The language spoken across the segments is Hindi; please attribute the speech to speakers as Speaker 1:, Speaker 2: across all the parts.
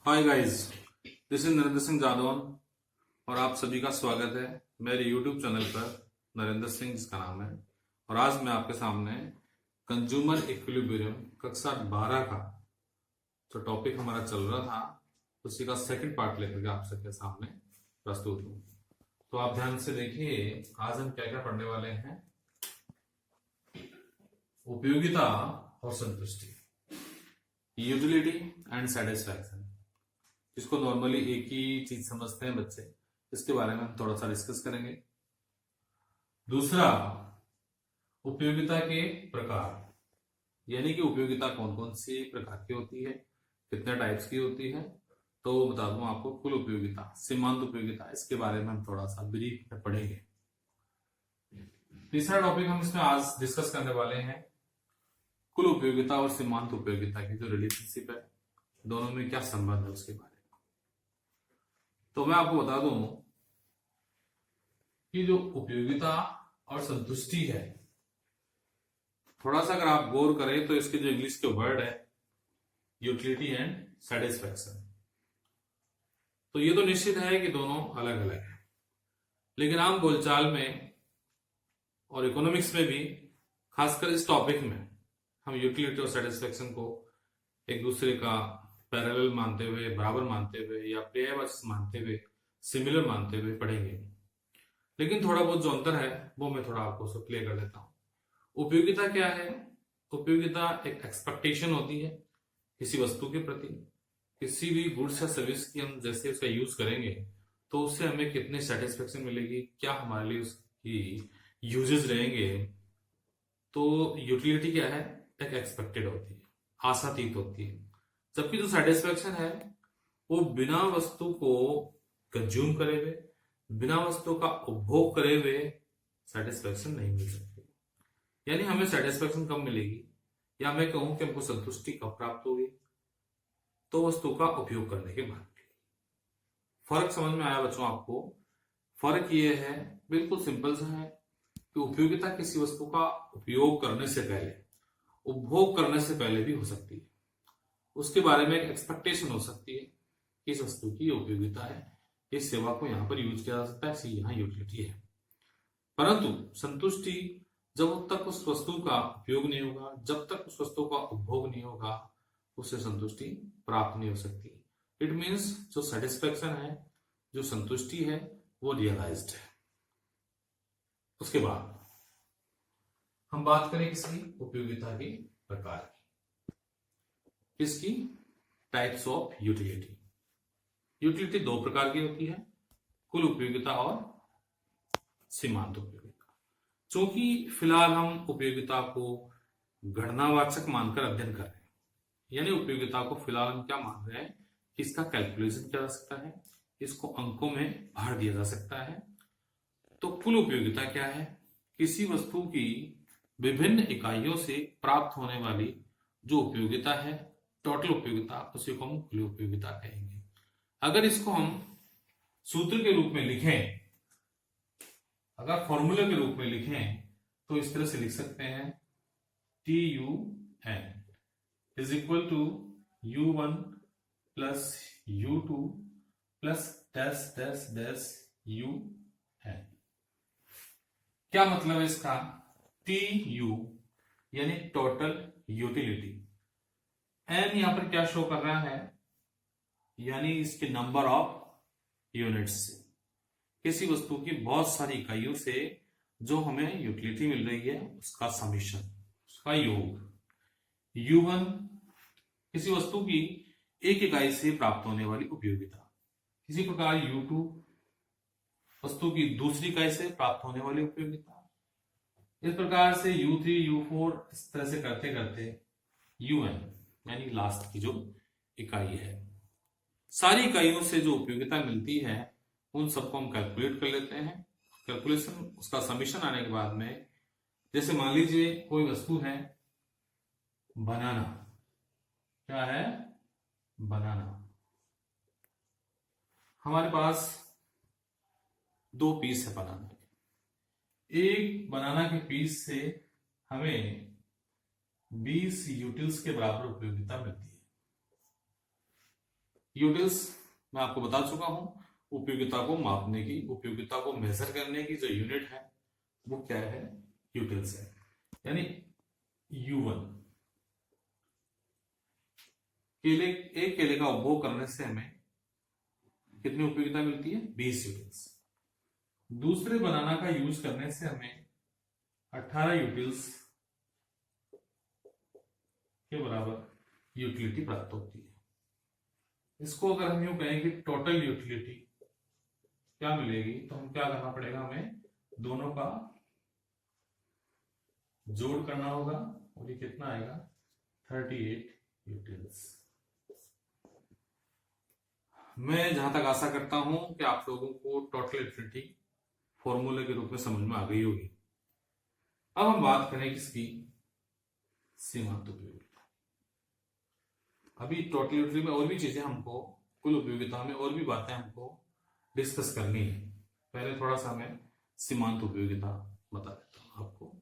Speaker 1: Hi guys, this is Narendra Singh Jadaun और आप सभी का स्वागत है मेरे यूट्यूब चैनल पर नरेंद्र सिंह जिसका नाम है। और आज मैं आपके सामने कंज्यूमर इक्विलिब्रियम कक्षा 12 का जो टॉपिक हमारा चल रहा था उसी का सेकंड पार्ट लेकर के आप सबके सामने प्रस्तुत हूँ। तो आप ध्यान से देखिए, आज हम क्या क्या पढ़ने वाले हैं। उपयोगिता और संतुष्टि, यूटिलिटी एंड सेटिस्फैक्शन, जिसको नॉर्मली एक ही चीज समझते हैं बच्चे, इसके बारे में हम थोड़ा सा डिस्कस करेंगे। दूसरा, उपयोगिता के प्रकार, यानी कि उपयोगिता कौन कौन सी प्रकार की होती है, कितने टाइप्स की होती है। तो बता दूं आपको, कुल उपयोगिता, सीमांत उपयोगिता, इसके बारे में हम थोड़ा सा ब्रीफ में पढ़ेंगे। तीसरा टॉपिक हम इसमें आज डिस्कस करने वाले हैं, कुल उपयोगिता और सीमांत उपयोगिता की जो रिलेशनशिप है, दोनों में क्या संबंध है उसके बारे में। तो मैं आपको बता दूं कि जो उपयोगिता और संतुष्टि है, थोड़ा सा अगर आप गौर करें तो इसके जो इंग्लिश के वर्ड है यूटिलिटी एंड सेटिस्फैक्शन, तो ये तो निश्चित है कि दोनों अलग अलग है, लेकिन आम बोलचाल में और इकोनॉमिक्स में भी, खासकर इस टॉपिक में, हम यूटिलिटी और सेटिस्फैक्शन को एक दूसरे का पैरेलल मानते हुए, बराबर मानते हुए या पर्यायवाची मानते हुए, सिमिलर मानते हुए पढ़ेंगे। लेकिन थोड़ा बहुत जो अंतर है वो मैं थोड़ा आपको उसको क्लियर कर देता हूं। उपयोगिता क्या है? उपयोगिता एक एक्सपेक्टेशन होती है किसी वस्तु के प्रति, किसी भी गुड्स या सर्विस की हम जैसे उसका यूज करेंगे तो उससे हमें कितनी सेटिस्फेक्शन मिलेगी, क्या हमारे लिए उसकी यूजेस रहेंगे। तो यूटिलिटी क्या है? एक एक्सपेक्टेड होती है, आशातीत होती है। जबकि जो सेटिस्फेक्शन है वो बिना वस्तु को कंज्यूम करे हुए, बिना वस्तु का उपभोग करे हुए सेटिस्फेक्शन नहीं मिल सकती। यानी हमें सेटिस्फेक्शन कब मिलेगी, या मैं कहूं कि हमको संतुष्टि कब प्राप्त होगी, तो वस्तु का उपयोग करने के बाद। फर्क समझ में आया बच्चों आपको? फर्क ये है, बिल्कुल सिंपल सा है, कि उपयोगिता किसी वस्तु का उपयोग करने से पहले, उपभोग करने से पहले भी हो सकती है। उसके बारे में एक एक्सपेक्टेशन हो सकती है कि इस वस्तु की उपयोगिता है, इस सेवा को यहाँ पर यूज किया जा सकता है, इसकी यहाँ यूटिलिटी है। परंतु संतुष्टि जब तक उस वस्तु का उपयोग नहीं होगा, जब तक उस वस्तु का उपभोग नहीं होगा, उससे संतुष्टि प्राप्त नहीं हो सकती। इट मीन्स जो सेटिस्फेक्शन है, जो संतुष्टि है, वो रियलाइज्ड है। उसके बाद हम बात करें किसकी? उपयोगिता के प्रकार की। किसकी? Types of utility. यूटिलिटी दो प्रकार की होती है, कुल उपयोगिता और सीमांत उपयोगिता। क्योंकि फिलहाल हम उपयोगिता को गणनावाचक मानकर अध्ययन कर रहे हैं, यानी उपयोगिता को फिलहाल हम क्या मान रहे हैं कि इसका कैलकुलेशन किया जा सकता है, इसको अंकों में भर दिया जा सकता है। तो कुल उपयोगिता क्या है? किसी वस्तु की विभिन्न इकाइयों से प्राप्त होने वाली जो उपयोगिता है, टोटल उपयोगिता, उसी को हम कुल उपयोगिता कहेंगे। अगर इसको हम सूत्र के रूप में लिखें, अगर फॉर्मूले के रूप में लिखें, तो इस तरह से लिख सकते हैं, TUN is equal to U1 plus U2 plus dash dash dash UN। क्या मतलब है इसका? TU यानी टोटल यूटिलिटी, N यहां पर क्या शो कर रहा है, यानी इसके नंबर ऑफ यूनिट्स से, किसी वस्तु की बहुत सारी इकाइयों से जो हमें यूटिलिटी मिल रही है उसका समीशन, उसका योग। U1 किसी वस्तु की एक इकाई से प्राप्त होने वाली उपयोगिता। इसी प्रकार U2 वस्तु की दूसरी इकाई से प्राप्त होने वाली उपयोगिता। इस प्रकार से U3 U4 इस तरह से करते करते UN यानी लास्ट की जो इकाई है। सारी इकाइयों से जो उपयोगिता मिलती है उन सबको हम कैलकुलेट कर लेते हैं। कैलकुलेशन, उसका समीशन आने के बाद में, जैसे मान लीजिए कोई वस्तु है बनाना, क्या है? बनाना। हमारे पास दो पीस है बनाना के, एक बनाना के पीस से हमें 20 यूटिल्स के बराबर उपयोगिता मिलती है। यूटिल्स मैं आपको बता चुका हूं, उपयोगिता को मापने की, उपयोगिता को मेजर करने की जो यूनिट है वो क्या है, यूटिल्स है। यानी U1 एक केले का उपभोग करने से हमें कितनी उपयोगिता मिलती है, 20 यूटिल्स। दूसरे बनाना का यूज करने से हमें 18 यूटिल्स के बराबर यूटिलिटी प्राप्त होती है। इसको अगर हम यूं कहें कि टोटल यूटिलिटी क्या मिलेगी, तो हम क्या करना पड़ेगा, हमें दोनों का जोड़ करना होगा और ये कितना आएगा, 38 यूटिल्स। मैं जहां तक आशा करता हूं कि आप लोगों को टोटल यूटिलिटी फॉर्मूले के रूप में समझ में आ गई होगी। अब हम बात करें किसकी, सीमांत उपयोगिता। अभी टोटल यूटिलिटी में और भी चीजें हमको, कुल उपयोगिता में और भी बातें हमको डिस्कस करनी है। पहले थोड़ा सा मैं सीमांत उपयोगिता बता देता हूं आपको।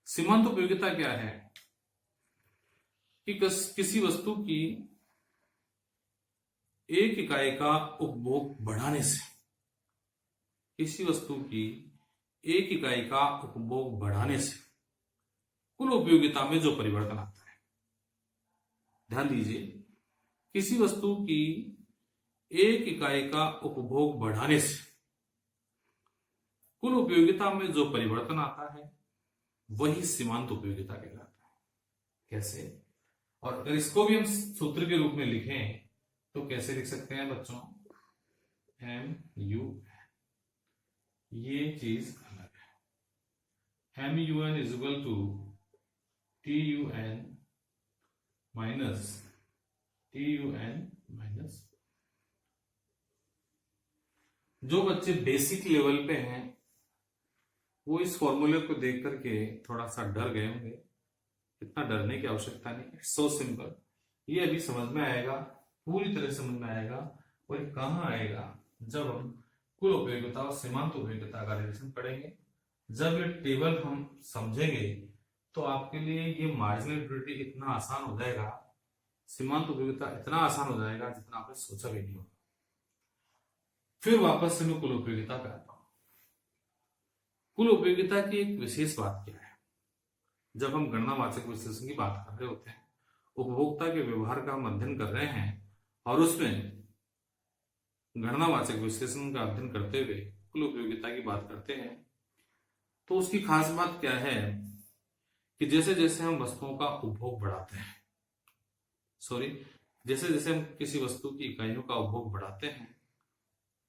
Speaker 1: सीमांत उपयोगिता क्या है कि किसी वस्तु की एक इकाई का उपभोग बढ़ाने से, किसी वस्तु की एक इकाई का उपभोग बढ़ाने से कुल उपयोगिता में जो परिवर्तन आता है, ध्यान दीजिए, किसी वस्तु की एक इकाई का उपभोग बढ़ाने से कुल उपयोगिता में जो परिवर्तन आता है वही सीमांत उपयोगिता कहलाता है। कैसे, और अगर इसको भी हम सूत्र के रूप में लिखें तो कैसे लिख सकते हैं बच्चों, MU, ये चीज अलग है, MUN is equal to TUN minus TUN minus. जो बच्चे बेसिक लेवल पे हैं वो इस फॉर्मूले को देख करके थोड़ा सा डर गए होंगे। इतना डरने की आवश्यकता नहीं, इट्स सो सिंपल। ये अभी समझ में आएगा, पूरी तरह समझ में आएगा। और कहाँ आएगा, जब हम कुल उपयोगिता और सीमांत उपयोगिता का रिलेशन पढ़ेंगे। जब ये टेबल हम समझेंगे तो आपके लिए ये मार्जिनल यूटिलिटी इतना आसान हो जाएगा, सीमांत उपयोगिता इतना आसान हो जाएगा जितना आपने सोचा भी नहीं होगा। फिर वापस से मैं कुल उपयोगिता पे आता हूं। कुल उपयोगिता की एक विशेष बात क्या है, जब हम गणनावाचक विश्लेषण की बात कर रहे होते हैं, उपभोक्ता के व्यवहार का हम अध्ययन कर रहे हैं और उसमें गणनावाचक विश्लेषण का अध्ययन करते हुए कुल उपयोगिता की बात करते हैं, तो उसकी खास बात क्या है कि जैसे जैसे हम वस्तुओं का उपभोग बढ़ाते हैं, जैसे जैसे हम किसी वस्तु की इकाइयों का उपभोग बढ़ाते हैं,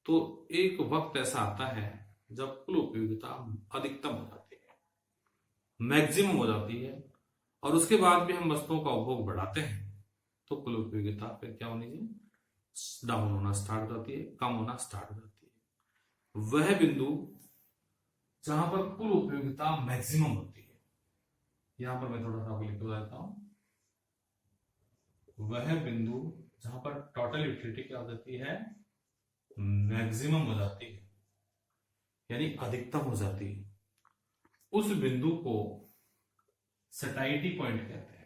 Speaker 1: तो एक वक्त ऐसा आता है जब कुल उपयोगिता अधिकतम हो जाती है, मैक्सिमम हो जाती है, और उसके बाद भी हम वस्तुओं का उपभोग बढ़ाते हैं तो कुल उपयोगिता फिर क्या होनी चाहिए, डाउन होना स्टार्ट हो जाती है, कम होना स्टार्ट हो जाती है। वह बिंदु जहां पर कुल उपयोगिता मैक्सिमम होती है, यहां पर मैं थोड़ा सा लिख देता हूं, वह बिंदु जहां पर टोटल यूटिलिटी क्या हो जाती है, मैक्सिमम हो जाती है, यानी अधिकतम हो जाती है, उस बिंदु को सैटिस्फैक्टरी पॉइंट कहते हैं।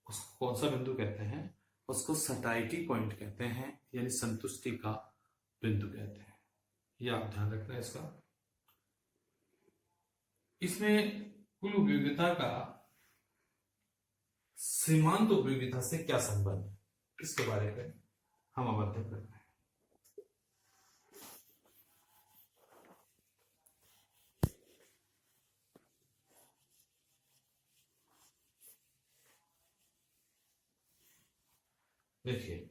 Speaker 1: उसको कौन सा बिंदु कहते हैं, उसको सैटिस्फैक्टरी पॉइंट कहते हैं, यानी संतुष्टि का बिंदु कहते हैं। ये आप ध्यान रखना है इसका। इसमें कुल उपयोगिता का सीमांत उपयोगिता से क्या संबंध है, इसके बारे में हम अब अध्ययन करते हैं। देखिए,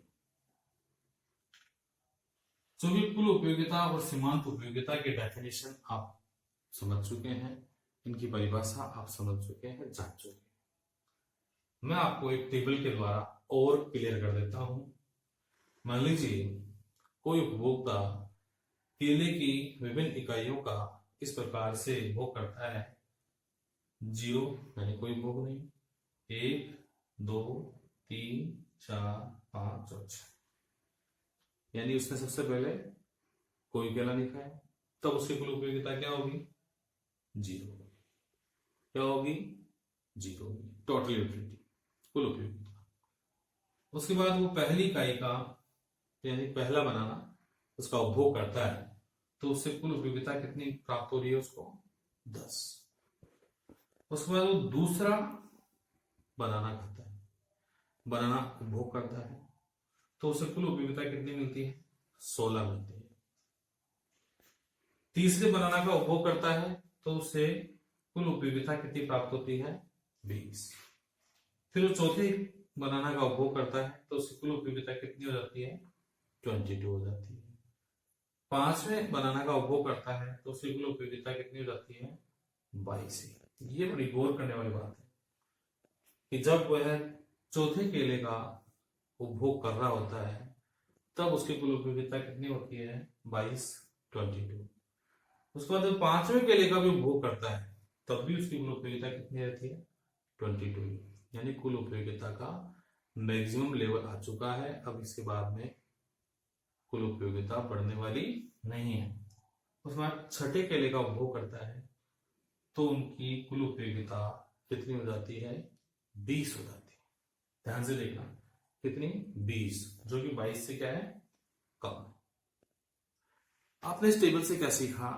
Speaker 1: जो भी कुल उपयोगिता और सीमांत उपयोगिता की डेफिनेशन आप समझ चुके हैं, इनकी परिभाषा आप समझ चुके हैं, जान चुके हैं। मैं आपको एक टेबल के द्वारा और क्लियर कर देता हूं। मान लीजिए कोई उपभोक्ता केले की विभिन्न इकाइयों का इस प्रकार से उपभोग करता है, 0 यानी कोई उपभोग नहीं, 1 2 3 4 5 और 6, यानी उसने सबसे पहले कोई केला नहीं खाया, तब उसकी कुल उपयोगिता क्या होगी, 0 क्या होगी, जीरो होगी टोटल यूटिलिटी, कुल उपयोगिता। उसके बाद वो पहली इकाई का यानी पहला बनाना उसका उपभोग करता है तो उससे कुल उपयोगिता कितनी प्राप्त हो रही है उसको 10। उसके बाद वो दूसरा बनाना खाता है, बनाना उपभोग करता है तो उसे कुल उपयोगिता कितनी मिलती है 16 मिलती है। तीसरे बनाना का उपभोग करता है तो उसे कुल उपयोगिता कितनी प्राप्त होती है 20। फिर वो चौथे बनाना का उपभोग करता है तो उसकी कुल उपयोगिता कितनी हो जाती है 22 हो जाती है। पांचवें बनाना का उपभोग करता है तो उसकी कुल उपयोगिता कितनी हो जाती है 22। ये बड़ी गौर करने वाली बात है कि जब वह चौथे केले का उपभोग कर रहा होता है तब उसकी कुल उपयोगिता कितनी होती है 22। उसके बाद जब पांचवें केले का भी उपभोग करता है तब भी उसकी कुल उपयोगिता कितनी रहती है 22। यानी कुल उपयोगिता का मैक्सिमम लेवल आ चुका है। अब इसके बाद में कुल उपयोगिता बढ़ने वाली नहीं है। उसके बाद छठे केले का उपभोग करता है तो उनकी कुल उपयोगिता कितनी हो जाती है 20 हो जाती है। ध्यान से देखना कितनी 20, जो कि 22 से क्या है कम। आपने इस टेबल से क्या सीखा?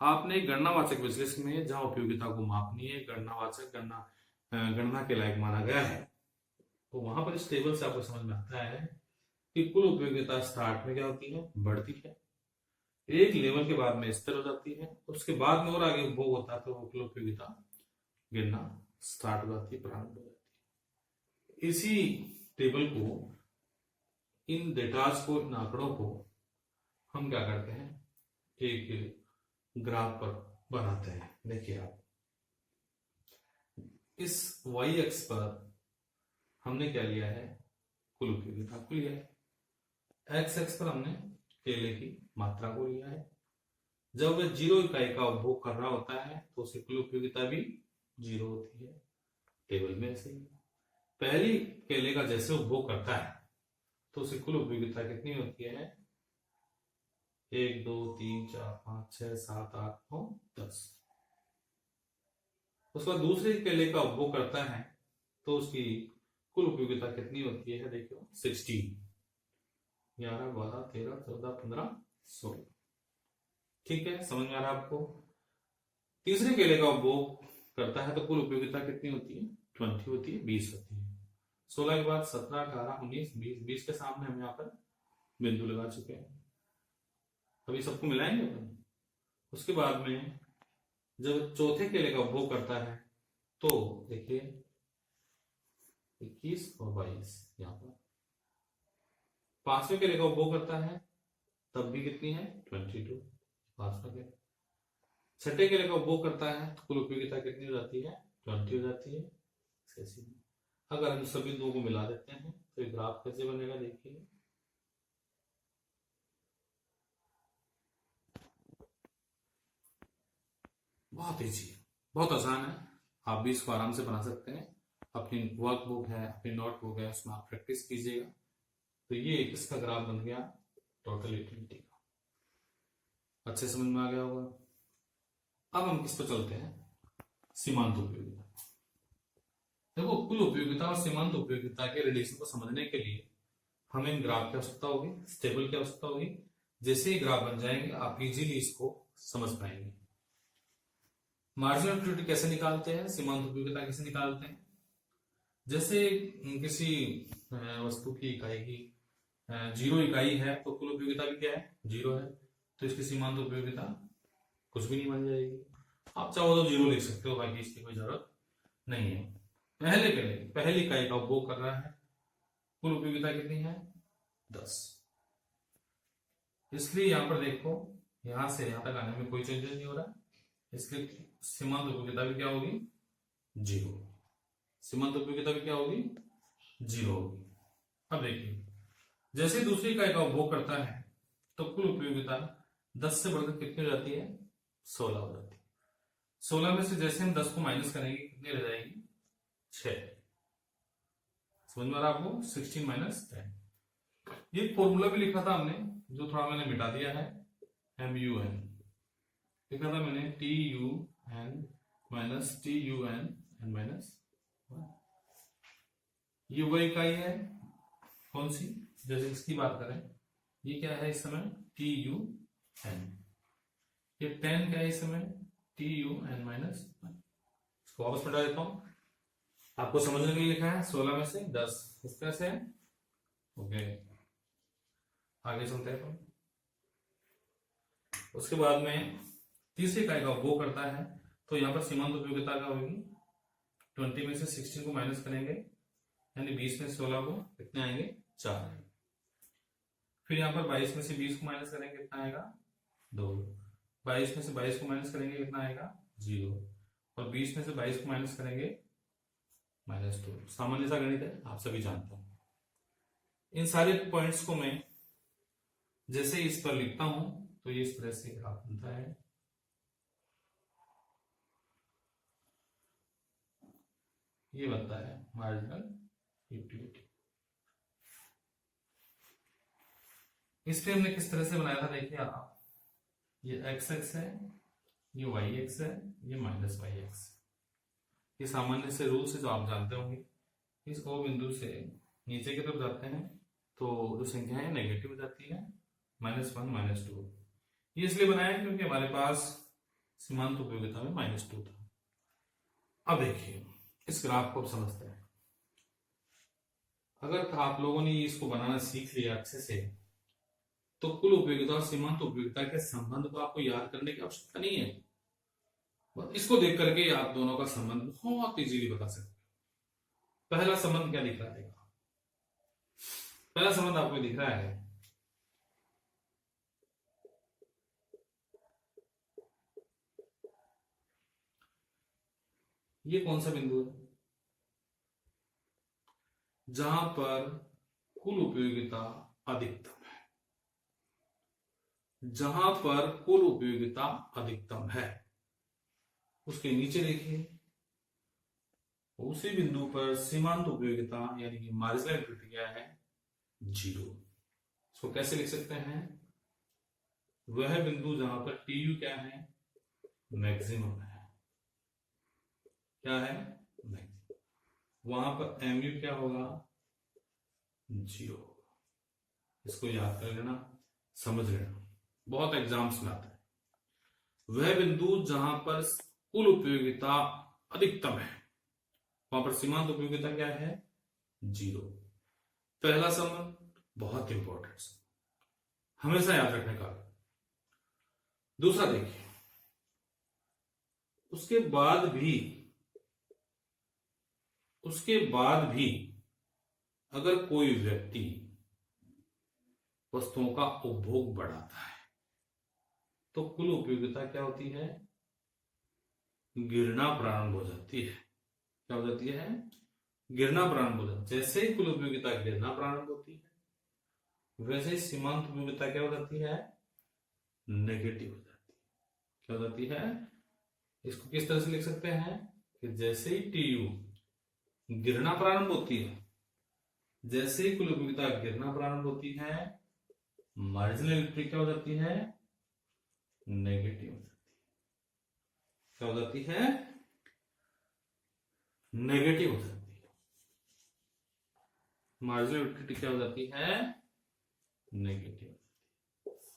Speaker 1: आपने गणनावाचक विश्लेषण में जहां उपयोगिता को मापनी है, गणनावाचक गणना के लायक माना गया है, तो वहां पर इस टेबल से आपको समझ में आता है कि कुल उपयोगिता स्टार्ट में क्या होती है बढ़ती है, एक लेवल के बाद में स्थिर हो जाती है, उसके बाद में और आगे उपभोग होता है तो कुल उपयोगिता गिरना स्टार्ट हो जाती है, प्रारंभ हो जाती है। इसी टेबल को, इन डेटाज को, इन आंकड़ों को हम क्या करते हैं एक ग्राफ पर बनाते हैं। देखिए आप इस y अक्ष पर हमने क्या लिया है कुल उपयोगिता को लिया है, x अक्ष पर हमने केले की मात्रा को लिया है। जब वह 0 इकाई का उपभोग कर रहा होता है तो उसकी कुल उपयोगिता भी 0 होती है। टेबल में ऐसे ही पहली केले का जैसे उपभोग करता है तो उसकी कुल उपयोगिता कितनी होती है 1 2 3 4 5 6 7 8 9 10। उसके बाद दूसरे केले का उपभोग करता है तो उसकी कुल उपयोगिता कितनी होती है देखो 16, 11 12 13 14 15 16। ठीक है, समझ में आ रहा है आपको? तीसरे केले का उपभोग करता है तो कुल उपयोगिता कितनी होती है 20 होती है, 20 होती है। 16 के बाद 17 18 19 20, 20 के सामने हम यहाँ पर बिंदु लगा चुके हैं। अभी सबको मिलाएंगे अपन। उसके बाद में जब चौथे केले का उपभोग करता है तो देखिए 21 और 22, यहाँ पर पांचवें केले का उपभोग करता है तब भी कितनी है 22, पांचवा केले। छठे केले का उपभोग करता है तो कुल उपयोगिता कितनी हो जाती है 20 हो जाती है। अगर हम सभी दो को मिला देते हैं तो ये ग्राफ कैसे बनेगा देखिए। बहुत ईजी है, बहुत आसान है, आप भी इसको आराम से बना सकते हैं। अपनी वर्कबुक है, अपनी नोटबुक है, उसमें आप प्रैक्टिस कीजिएगा। तो ये इसका ग्राफ बन गया टोटल यूटिलिटी का। अच्छे समझ में आ गया होगा। अब हम किस पर चलते हैं सीमांत उपयोगिता। देखो कुल उपयोगिता और सीमांत उपयोगिता के रिलेशन को समझने के लिए हमें ग्राफ की आवश्यकता होगी, टेबल की आवश्यकता होगी। जैसे ही ग्राफ बन जाएंगे आप इजीली इसको समझ पाएंगे। मार्जिनल यूटिलिटी कैसे निकालते हैं, सीमांत उपयोगिता कैसे निकालते हैं। जैसे किसी वस्तु की इकाई की 0 इकाई है तो कुल उपयोगिता भी क्या है 0 है, तो इसकी सीमांत उपयोगिता कुछ भी नहीं बन जाएगी। आप चाहो तो 0 लिख सकते हो, बाकी इसकी कोई जरूरत नहीं है। पहली इकाई का उपभोग कर रहा है, कुल उपयोगिता कितनी है 10। इसलिए यहां पर देखो यहां से यहां तक आने में कोई चेंजेस नहीं हो रहा, इसलिए सीमांत उपयोगिता भी क्या होगी 0। सीमांत उपयोगिता भी क्या होगी 0 होगी। अब देखिए जैसे दूसरी इकाई का उपभोग करता है तो कुल उपयोगिता 10 से बढ़कर कितनी हो जाती है 16 हो जाती है। 16 में से जैसे हम 10 को माइनस करेंगे कितनी रह जाएगी 6। समझ में आ रहा आपको 16 माइनस 10। ये फॉर्मूला भी लिखा था हमने, जो थोड़ा मैंने मिटा दिया है। MUN लिखा था मैंने TUN minus TUN N minus 1। ये वही इकाई है कौन सी, जैसे इसकी बात करें, ये क्या है इस समय टी यू एन, ये 10 क्या है इस समय टी यू एन माइनस 1। इसको वापस मिटा देता हूं, आपको समझने के लिए लिखा है 16 में से 10 इस तरह से। ओके, आगे चलते हैं। तो उसके बाद में तीसरी इकाई का वो करता है, तो यहाँ पर सीमांत उपयोगिता क्या होगी, 20 में से 16 को माइनस करेंगे, यानी 20 में 16 को कितने आएंगे 4। फिर यहाँ पर 22 में से 20 को माइनस करेंगे, कितना आएगा 2। 22 में से 22 को माइनस करेंगे, कितना आएगा 0। और 20 में से 22 को माइनस करेंगे -2। सामान्य सा गणित है, आप सभी जानते हैं। इन सारे पॉइंट्स को मैं जैसे इस पर लिखता हूं तो ये इस तरह से ग्राफ बनता है। ये बनता है मार्जिनल यूटिलिटी। इस पे हमने किस तरह से बनाया था देखिए आप, ये एक्स एक्स है, ये वाई एक्स है, ये माइनस वाई एक्स। ये सामान्य से रूल से जो आप जानते होंगे, इस ओ बिंदु से नीचे की तरफ जाते हैं तो जो संख्या है नेगेटिव हो जाती है, -1 -2। ये इसलिए बनाया क्योंकि हमारे पास सीमांत उपयोगिता में -2 था। अब देखिए इस ग्राफ को अब समझते हैं। अगर आप लोगों ने इसको बनाना सीख लिया अच्छे से, तो कुल उपयोगिता और सीमांत उपयोगिता के संबंध को आपको याद करने की आवश्यकता नहीं है। बस इसको देख करके आप दोनों का संबंध बहुत इजीली बता सकते हैं। पहला संबंध क्या दिख रहा है, पहला संबंध आपको दिख रहा है, ये कौन सा बिंदु है, जहां पर कुल उपयोगिता अधिकतम है, जहां पर कुल उपयोगिता अधिकतम है, उसके नीचे देखिए उसी बिंदु पर सीमांत उपयोगिता यानी कि मार्जिनल यूटिलिटी क्या है 0। इसको कैसे लिख सकते हैं, वह बिंदु जहां पर टी यू क्या है मैक्सिमम है, क्या है मैक्सिमम, वहां पर एम यू क्या होगा 0 होगा। इसको याद कर लेना, समझ लेना, बहुत एग्जाम्स में आता है। वह बिंदु जहां पर कुल उपयोगिता अधिकतम है, वहां पर सीमांत उपयोगिता क्या है 0। पहला संबंध बहुत इंपॉर्टेंट, हमेशा याद रखने का। दूसरा देखिए, उसके बाद भी अगर कोई व्यक्ति वस्तुओं का उपभोग बढ़ाता है, तो कुल उपयोगिता क्या होती है, गिरना प्रारंभ हो जाती है। क्या हो जाती है, गिरना प्रारंभ हो जाती है। जैसे ही कुल उपयोगिता गिरना प्रारंभ होती है, वैसे ही सीमांत उपयोगिता क्या हो जाती है, नेगेटिव हो जाती है। क्या हो जाती है, इसको किस तरह से लिख सकते हैं कि जैसे ही टी यू गिरना प्रारंभ होती है, जैसे ही कुल उपयोगिता गिरना प्रारंभ होती है, मार्जिनल यूटिलिटी क्या हो जाती है, नेगेटिव हो जाती है। क्या हो जाती है, नेगेटिव हो जाती है। मार्जिनल यूटिलिटी क्या हो जाती है, नेगेटिव।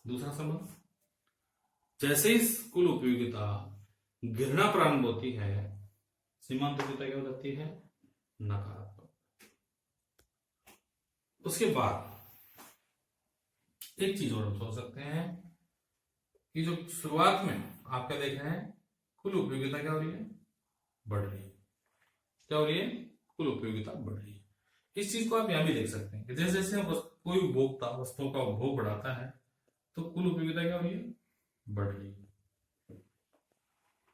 Speaker 1: दूसरा संबंध, जैसे ही कुल उपयोगिता गिरना प्रारंभ होती है, सीमांत उपयोगिता क्या हो जाती है, नकारात्मक। उसके बाद एक चीज और हम सोच सकते हैं कि जो शुरुआत में आप क्या देख रहे हैं, कुल उपयोगिता क्या हो रही है, बढ़ रही है। क्या हो रही है, कुल उपयोगिता बढ़ रही है। इस चीज को आप यहां भी देख सकते हैं कि जैसे जैसे कोई उपभोक्ता वस्तुओं का उपभोग बढ़ाता है, तो कुल उपयोगिता क्या हो रही है, बढ़ रही है।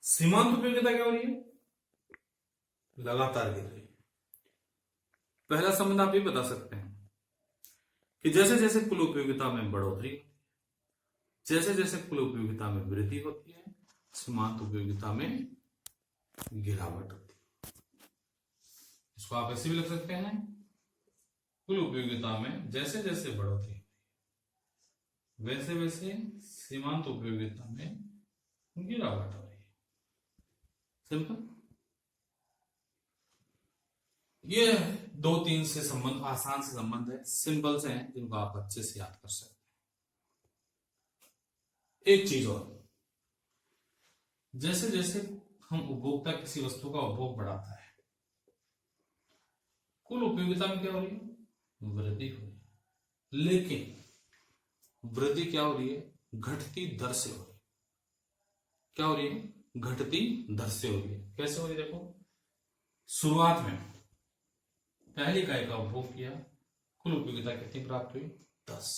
Speaker 1: सीमांत उपयोगिता क्या हो रही है, लगातार गिर रही है। पहला संबंध आप ये बता सकते हैं कि जैसे जैसे कुल उपयोगिता में बढ़ोतरी, जैसे जैसे कुल उपयोगिता में वृद्धि होती है, सीमांत उपयोगिता में गिरावट होती है। इसको आप ऐसे भी लिख सकते हैं, कुल उपयोगिता में जैसे जैसे बढ़ोतरी वैसे वैसे सीमांत उपयोगिता में गिरावट हो रही है। सिंपल। ये 2-3 से संबंध, आसान से संबंध है, सिंपल से हैं, जिनको आप अच्छे से याद कर सकते हैं। एक चीज और, जैसे जैसे हम उपभोक्ता किसी वस्तु का उपभोग बढ़ाता है, कुल उपयोगिता में क्या हो रही है? वृद्धि हो रही है। लेकिन वृद्धि क्या हो रही है? घटती दर से हो रही है। क्या हो रही है? घटती दर से हो रही है। कैसे हो रही है? देखो, शुरुआत में पहली इकाई का उपभोग किया, कुल उपयोगिता कितनी प्राप्त हुई? 10।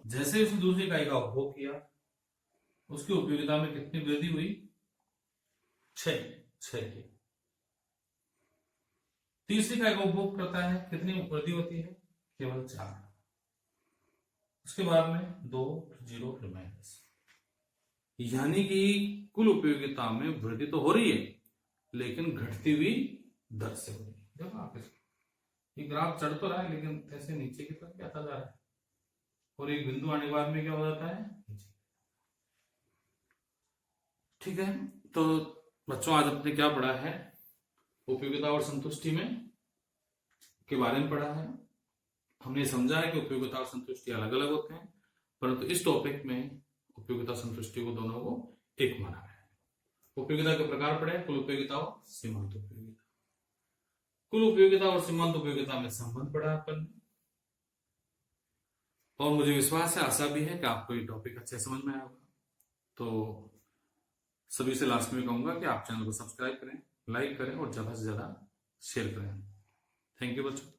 Speaker 1: जैसे ही उसने दूसरी इकाई का उपभोग किया, उसकी उपयोगिता में कितनी वृद्धि हुई? 6 की। तीसरी इकाई का उपभोग करता है, कितनी वृद्धि होती है? केवल 4। उसके बाद में 2, 0, फिर माइनस। यानी कि कुल उपयोगिता में वृद्धि तो हो रही है, लेकिन घटती हुई दर से हो रही है। देखो आप ये ग्राफ चढ़ तो रहा है, लेकिन ऐसे नीचे की तरफ आता जा रहा है, और एक बिंदु आने के बाद में क्या हो जाता है? ठीक है, तो बच्चों आज आपने क्या पढ़ा है? उपयोगिता और संतुष्टि में के बारे में पढ़ा है। हमने समझा है कि उपयोगिता और संतुष्टि अलग अलग होते हैं, परंतु इस टॉपिक में उपयोगिता संतुष्टि को दोनों को एक माना है। उपयोगिता के प्रकार पढ़े, कुल उपयोगिता और सीमांत उपयोगिता। कुल उपयोगिता और सीमांत उपयोगिता में संबंध पढ़ा अपन, और मुझे विश्वास है, आशा भी है कि आपको ये टॉपिक अच्छे समझ में आया होगा। तो सभी से लास्ट में कहूंगा कि आप चैनल को सब्सक्राइब करें, लाइक करें और ज्यादा से ज्यादा शेयर करें। थैंक यू बच्चों।